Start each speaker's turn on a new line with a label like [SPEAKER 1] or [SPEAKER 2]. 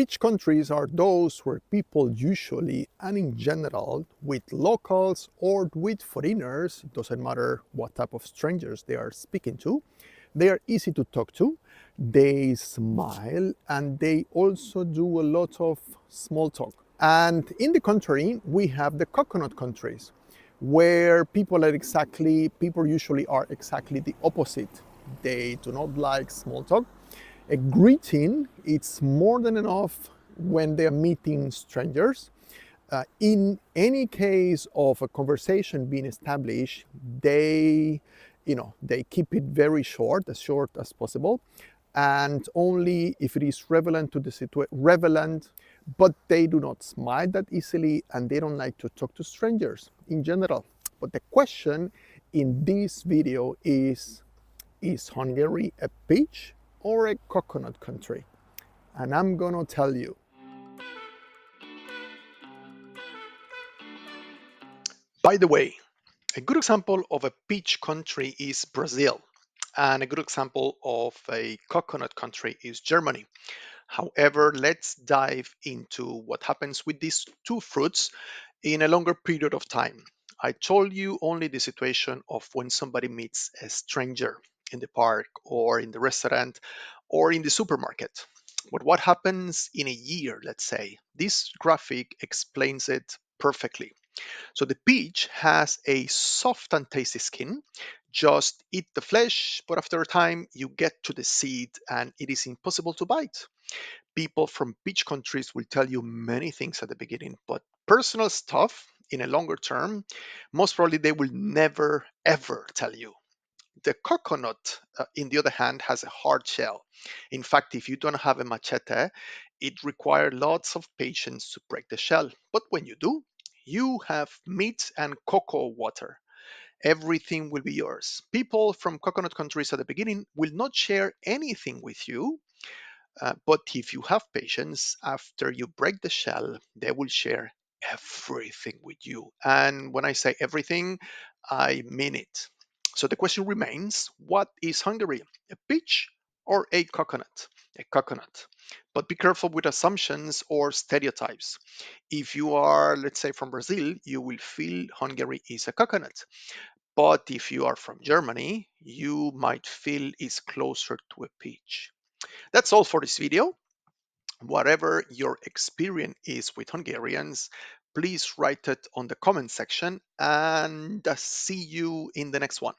[SPEAKER 1] Peach countries are those where people usually and in general, with locals or with foreigners, it doesn't matter what type of strangers they are speaking to, they are easy to talk to, they smile, and they also do a lot of small talk. And in the contrary, we have the coconut countries, where people usually are exactly the opposite. They do not like small talk. A greeting, it's more than enough when they're meeting strangers. In any case of a conversation being established, they keep it very short, as short as possible, and only if it is relevant to the relevant. But they do not smile that easily, and they don't like to talk to strangers in general. But the question in this video is Hungary a peach or a coconut country? And I'm gonna tell you.
[SPEAKER 2] By the way, a good example of a peach country is Brazil, and a good example of a coconut country is Germany. However, let's dive into what happens with these two fruits in a longer period of time. I told you only the situation of when somebody meets a stranger in the park or in the restaurant or in the supermarket. But what happens in a year, let's say? This graphic explains it perfectly. So the peach has a soft and tasty skin. Just eat the flesh, but after a time you get to the seed and it is impossible to bite. People from peach countries will tell you many things at the beginning, but personal stuff in a longer term, most probably they will never ever tell you. The coconut, in the other hand, has a hard shell. In fact, if you don't have a machete, it requires lots of patience to break the shell. But when you do, you have meat and cocoa water. Everything will be yours. People from coconut countries at the beginning will not share anything with you, but if you have patience, after you break the shell, they will share everything with you. And when I say everything, I mean it. So the question remains, what is Hungary? A peach or a coconut? A coconut. But be careful with assumptions or stereotypes. If you are, let's say, from Brazil, you will feel Hungary is a coconut. But if you are from Germany, you might feel it's closer to a peach. That's all for this video. Whatever your experience is with Hungarians, please write it on the comment section and see you in the next one.